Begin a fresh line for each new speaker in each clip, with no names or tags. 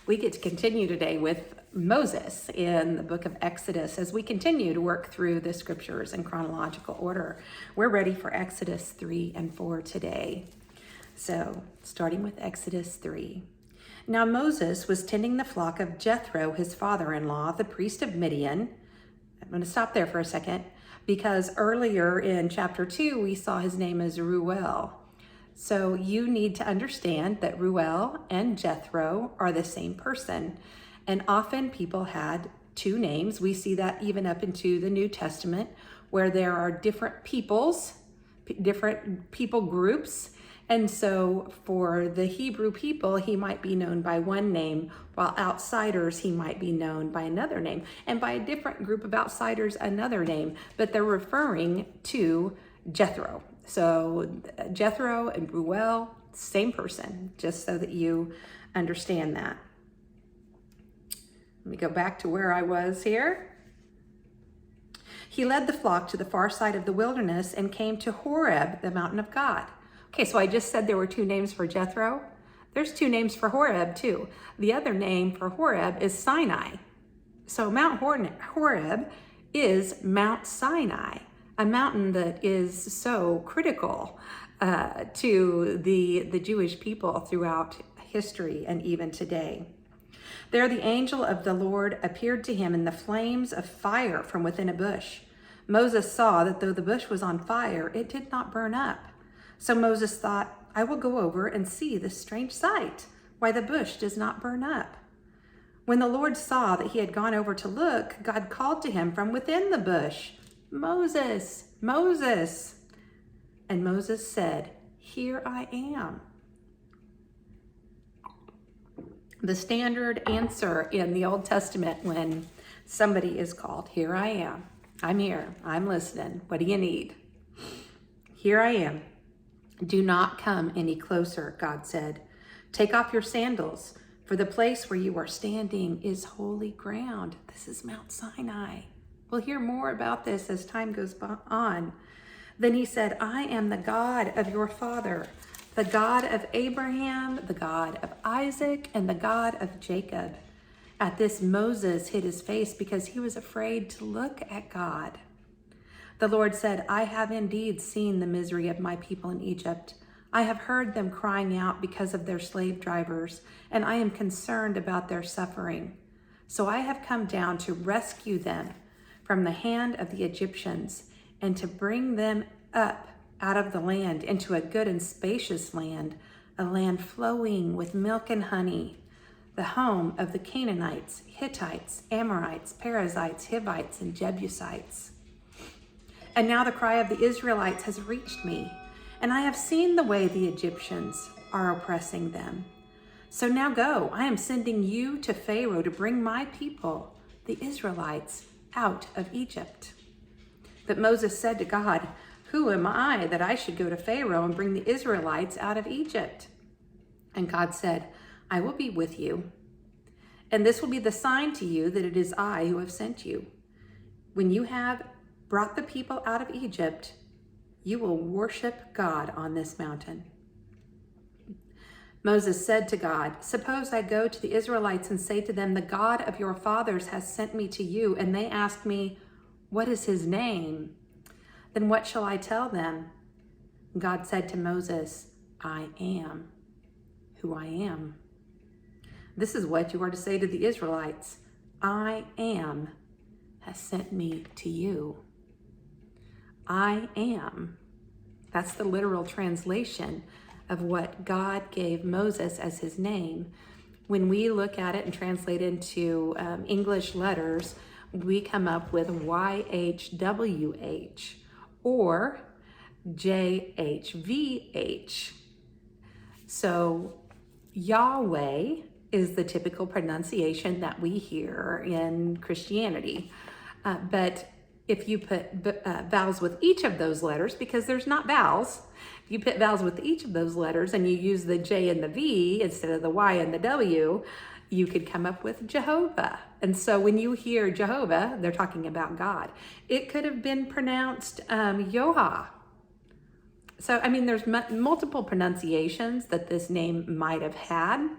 We get to continue today with Moses in the book of Exodus as we continue to work through the scriptures in chronological order. We're ready for Exodus 3 and 4 today. So, starting with Exodus 3. Now Moses was tending the flock of Jethro, his father-in-law, the priest of Midian. I'm going to stop there for a second because earlier in chapter 2, we saw his name as Reuel. So you need to understand that Reuel and Jethro are the same person. And often people had two names. We see that even up into the New Testament, where there are different peoples, different people groups. And so for the Hebrew people, he might be known by one name, while outsiders, he might be known by another name. And by a different group of outsiders, another name. But they're referring to Jethro. So Jethro and Reuel, same person, just so that you understand that. Let me go back to where I was here. He led the flock to the far side of the wilderness and came to Horeb, the mountain of God. Okay, so I just said there were two names for Jethro. There's two names for Horeb too. The other name for Horeb is Sinai. So Mount Horeb is Mount Sinai, a mountain that is so critical to the Jewish people throughout history and even today. There the angel of the Lord appeared to him in the flames of fire from within a bush. Moses saw that though the bush was on fire, it did not burn up. So Moses thought, I will go over and see this strange sight, why the bush does not burn up. When the Lord saw that he had gone over to look, God called to him from within the bush, Moses, Moses. And Moses said, Here I am. The standard answer in the Old Testament when somebody is called, here I am. I'm here. I'm listening. What do you need? Here I am. Do not come any closer, God said. Take off your sandals, for the place where you are standing is holy ground. This is Mount Sinai. We'll hear more about this as time goes on. Then he said, I am the God of your father, the God of Abraham, the God of Isaac, and the God of Jacob. At this, Moses hid his face because he was afraid to look at God. The Lord said, I have indeed seen the misery of my people in Egypt. I have heard them crying out because of their slave drivers, and I am concerned about their suffering. So I have come down to rescue them from the hand of the Egyptians and to bring them up out of the land into a good and spacious land, a land flowing with milk and honey, the home of the Canaanites, Hittites, Amorites, Perizzites, Hivites, and Jebusites. And now the cry of the Israelites has reached me, and I have seen the way the Egyptians are oppressing them. So now go, I am sending you to Pharaoh to bring my people, the Israelites, out of Egypt. But Moses said to God, Who am I that I should go to Pharaoh and bring the Israelites out of Egypt? And God said, I will be with you. And this will be the sign to you that it is I who have sent you. When you have brought the people out of Egypt, you will worship God on this mountain. Moses said to God, Suppose I go to the Israelites and say to them, The God of your fathers has sent me to you, and they ask me, What is his name? Then what shall I tell them? God said to Moses, I am who I am. This is what you are to say to the Israelites. I am has sent me to you. I am. That's the literal translation of what God gave Moses as his name. When we look at it and translate into English letters, we come up with YHWH or JHVH. So Yahweh is the typical pronunciation that we hear in Christianity. But if you put vowels with each of those letters, because there's not vowels, if you put vowels with each of those letters and you use the J and the V instead of the Y and the W, you could come up with Jehovah. And so when you hear Jehovah, they're talking about God. It could have been pronounced Yoha. So, I mean, there's multiple pronunciations that this name might have had.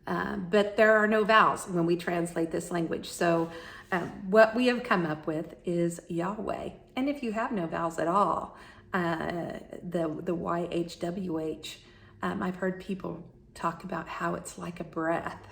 but there are no vowels when we translate this language. So what we have come up with is Yahweh. And if you have no vowels at all, the YHWH, I've heard people talk about how it's like a breath.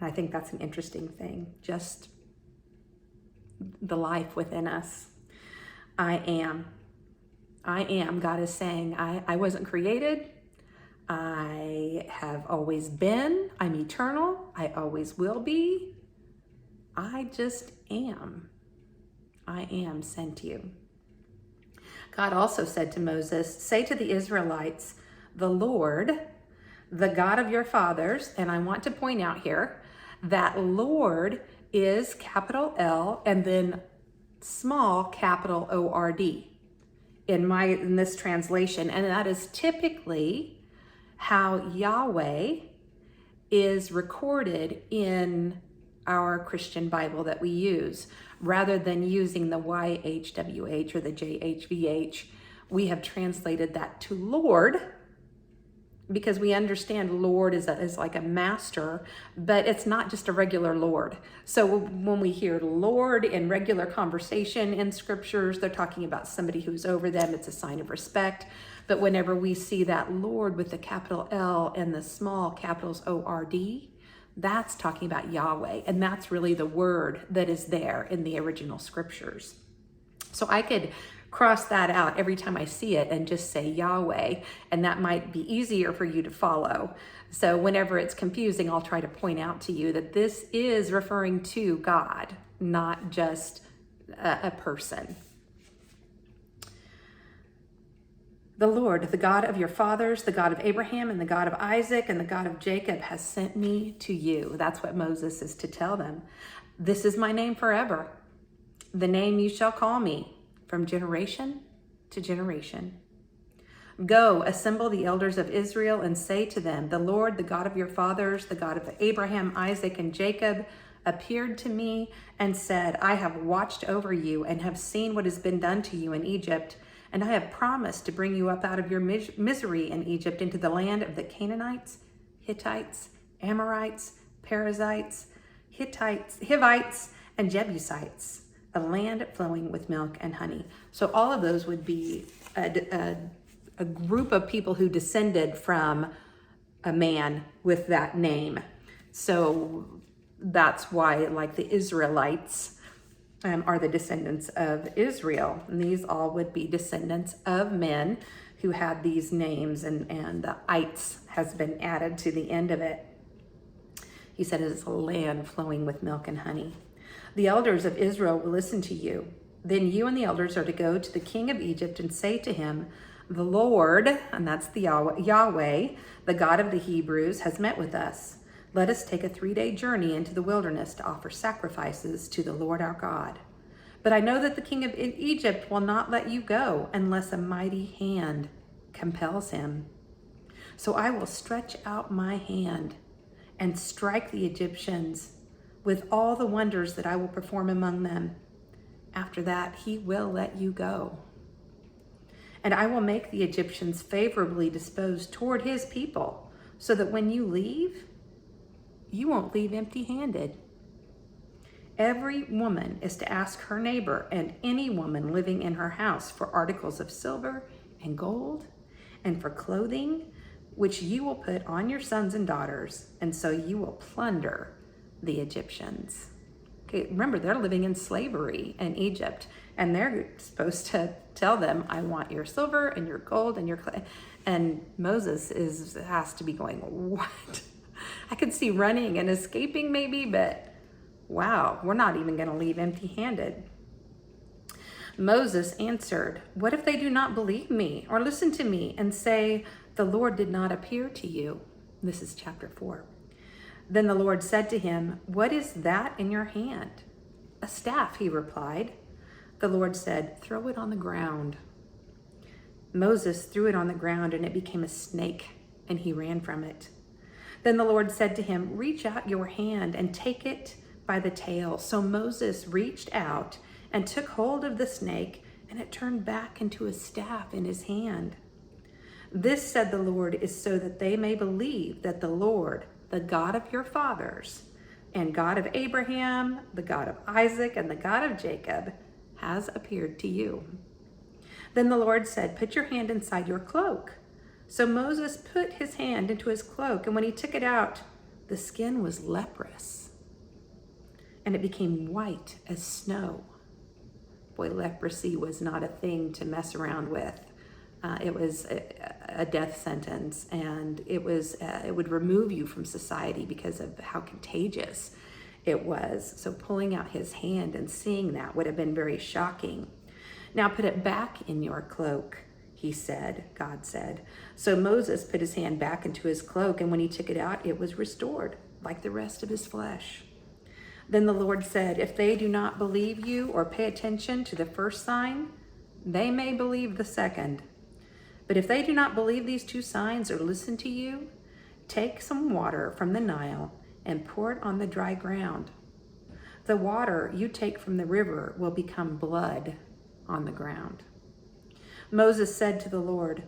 And I think that's an interesting thing, just the life within us. I am. God is saying, I wasn't created. I have always been. I'm eternal. I always will be. I just am. I am sent you. God also said to Moses, say to the Israelites, the Lord, the God of your fathers, and I want to point out here that Lord is capital L and then small capital O-R-D in this translation. And that is typically how Yahweh is recorded in our Christian Bible that we use. Rather than using the YHWH or the JHVH, we have translated that to Lord, because we understand Lord is like a master, but it's not just a regular Lord. So when we hear Lord in regular conversation in scriptures, they're talking about somebody who's over them. It's a sign of respect. But whenever we see that Lord with the capital L and the small capitals O-R-D, that's talking about Yahweh. And that's really the word that is there in the original scriptures. So I could cross that out every time I see it and just say Yahweh, and that might be easier for you to follow. So whenever it's confusing, I'll try to point out to you that this is referring to God, not just a person. The Lord, the God of your fathers, the God of Abraham and the God of Isaac and the God of Jacob has sent me to you. That's what Moses is to tell them. This is my name forever. The name you shall call me from generation to generation. Go, assemble the elders of Israel and say to them, the Lord, the God of your fathers, the God of Abraham, Isaac, and Jacob, appeared to me and said, I have watched over you and have seen what has been done to you in Egypt, and I have promised to bring you up out of your misery in Egypt into the land of the Canaanites, Hittites, Amorites, Perizzites, Hivites, and Jebusites, a land flowing with milk and honey. So all of those would be a group of people who descended from a man with that name. So that's why, like, the Israelites are the descendants of Israel. And these all would be descendants of men who had these names, and the ites has been added to the end of it. He said it is a land flowing with milk and honey. The elders of Israel will listen to you. Then you and the elders are to go to the king of Egypt and say to him, the Lord, and that's the Yahweh, the God of the Hebrews, has met with us. Let us take a 3-day journey into the wilderness to offer sacrifices to the Lord our God. But I know that the king of Egypt will not let you go unless a mighty hand compels him. So I will stretch out my hand and strike the Egyptians with all the wonders that I will perform among them. After that, he will let you go. And I will make the Egyptians favorably disposed toward his people, so that when you leave, you won't leave empty-handed. Every woman is to ask her neighbor and any woman living in her house for articles of silver and gold and for clothing, which you will put on your sons and daughters, and so you will plunder the Egyptians. Okay, remember, they're living in slavery in Egypt, and they're supposed to tell them, I want your silver and your gold and your clay. And Moses has to be going, what? I could see running and escaping maybe, but wow, we're not even going to leave empty-handed. Moses answered, what if they do not believe me or listen to me and say, the Lord did not appear to you? This is chapter 4. Then the Lord said to him, what is that in your hand? A staff, he replied. The Lord said, throw it on the ground. Moses threw it on the ground, and it became a snake, and he ran from it. Then the Lord said to him, reach out your hand and take it by the tail. So Moses reached out and took hold of the snake, and it turned back into a staff in his hand. This, said the Lord, is so that they may believe that the Lord, the God of your fathers, and God of Abraham, the God of Isaac, and the God of Jacob, has appeared to you. Then the Lord said, put your hand inside your cloak. So Moses put his hand into his cloak, and when he took it out, the skin was leprous, and it became white as snow. Boy, leprosy was not a thing to mess around with. It was a death sentence, and it would remove you from society because of how contagious it was. So pulling out his hand and seeing that would have been very shocking. Now put it back in your cloak, he said, God said. So Moses put his hand back into his cloak, and when he took it out, it was restored, like the rest of his flesh. Then the Lord said, if they do not believe you or pay attention to the first sign, they may believe the second. But if they do not believe these two signs or listen to you, take some water from the Nile and pour it on the dry ground. The water you take from the river will become blood on the ground. Moses said to the Lord,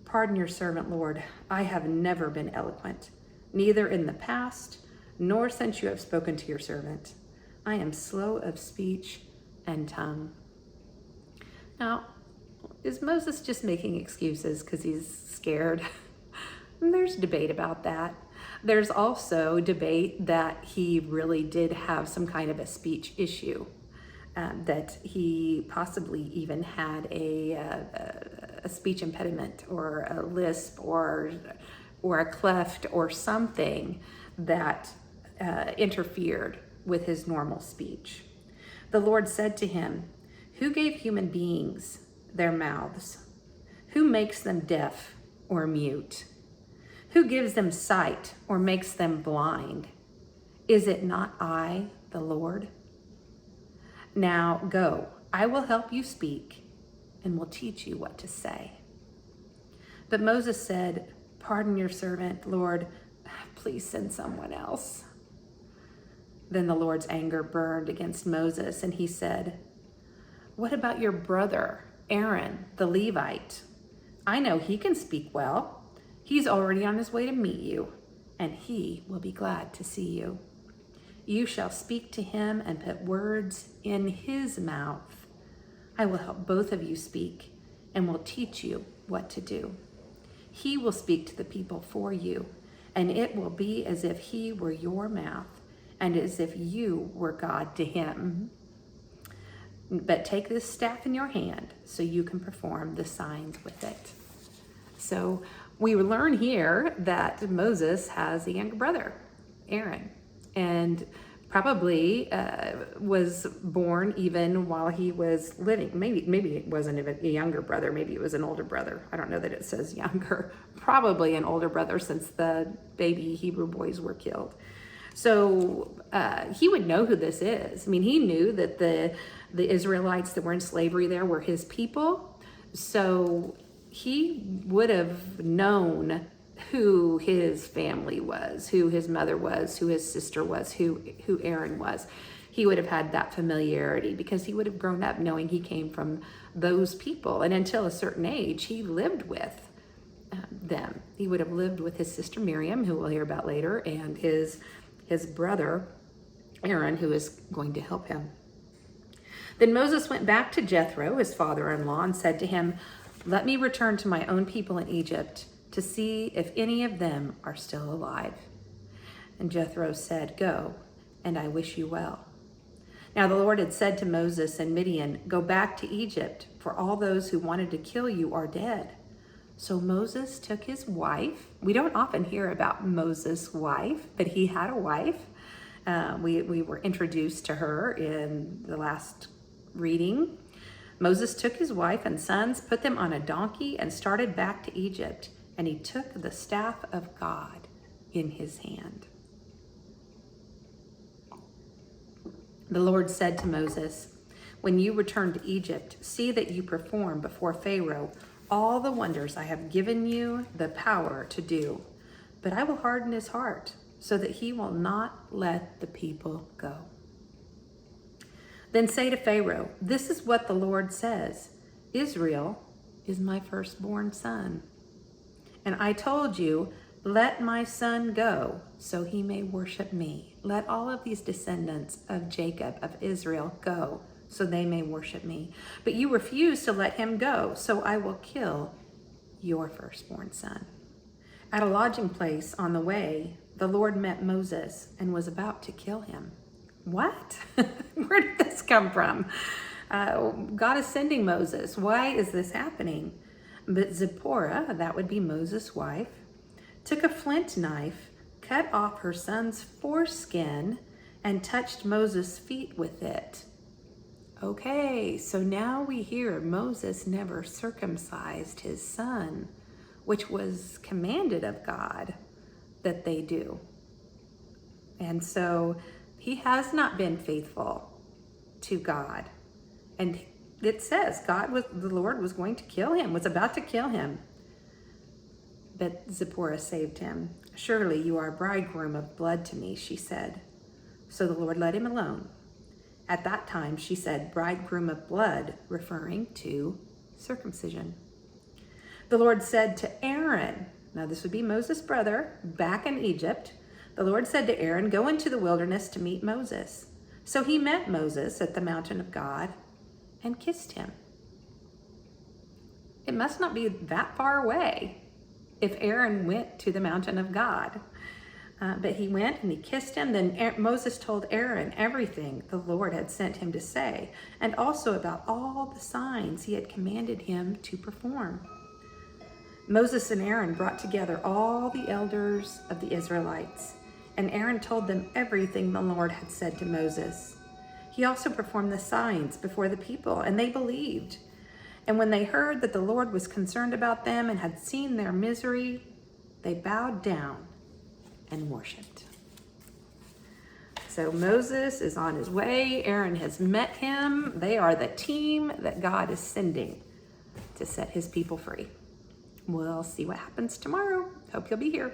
pardon your servant, Lord. I have never been eloquent, neither in the past, nor since you have spoken to your servant. I am slow of speech and tongue. Now, is Moses just making excuses because he's scared? There's debate about that. There's also debate that he really did have some kind of a speech issue, that he possibly even had a speech impediment or a lisp or a cleft or something that interfered with his normal speech. The Lord said to him, who gave human beings their mouths? Who makes them deaf or mute? Who gives them sight or makes them blind? Is it not I, the Lord? Now go, I will help you speak and will teach you what to say. But Moses said, pardon your servant, Lord, please send someone else. Then the Lord's anger burned against Moses, and he said, what about your brother, Aaron, the Levite? I know he can speak well. He's already on his way to meet you, and he will be glad to see you. You shall speak to him and put words in his mouth. I will help both of you speak and will teach you what to do. He will speak to the people for you, and it will be as if he were your mouth and as if you were God to him. But take this staff in your hand so you can perform the signs with it. So we learn here that Moses has a younger brother, Aaron, and probably was born even while he was living. Maybe it wasn't even a younger brother. Maybe it was an older brother. I don't know that it says younger. Probably an older brother, since the baby Hebrew boys were killed. So he would know who this is. I mean, he knew that the Israelites that were in slavery there were his people. So he would have known who his family was, who his mother was, who his sister was, who Aaron was. He would have had that familiarity because he would have grown up knowing he came from those people. And until a certain age, he lived with them. He would have lived with his sister Miriam, who we'll hear about later, and his brother Aaron, who is going to help him. Then Moses went back to Jethro, his father-in-law, and said to him, let me return to my own people in Egypt to see if any of them are still alive. And Jethro said, go, and I wish you well. Now the Lord had said to Moses and Midian, go back to Egypt, for all those who wanted to kill you are dead. So Moses took his wife. We don't often hear about Moses' wife, but he had a wife. We were introduced to her in the last reading. Moses took his wife and sons, put them on a donkey, and started back to Egypt. And he took the staff of God in his hand. The Lord said to Moses, when you return to Egypt, see that you perform before Pharaoh all the wonders I have given you the power to do. But I will harden his heart so that he will not let the people go. Then say to Pharaoh, this is what the Lord says, Israel is my firstborn son. And I told you, let my son go so he may worship me. Let all of these descendants of Jacob, of Israel, go so they may worship me. But you refuse to let him go, so I will kill your firstborn son. At a lodging place on the way, the Lord met Moses and was about to kill him. What? Where did this come from? God is sending Moses. Why is this happening? But Zipporah, that would be Moses' wife, took a flint knife, cut off her son's foreskin, and touched Moses' feet with it. Okay, so now we hear Moses never circumcised his son, which was commanded of God that they do. And so he has not been faithful to God. And it says the Lord was going to kill him, was about to kill him. But Zipporah saved him. Surely you are a bridegroom of blood to me, she said. So the Lord let him alone. At that time, she said, bridegroom of blood, referring to circumcision. The Lord said to Aaron, now this would be Moses' brother, back in Egypt. The Lord said to Aaron, go into the wilderness to meet Moses. So he met Moses at the mountain of God and kissed him. It must not be that far away if Aaron went to the mountain of God. But he went and he kissed him. Then Moses told Aaron everything the Lord had sent him to say, and also about all the signs he had commanded him to perform. Moses and Aaron brought together all the elders of the Israelites, and Aaron told them everything the Lord had said to Moses. He also performed the signs before the people, and they believed. And when they heard that the Lord was concerned about them and had seen their misery, they bowed down and worshiped. So Moses is on his way. Aaron has met him. They are the team that God is sending to set his people free. We'll see what happens tomorrow. Hope you'll be here.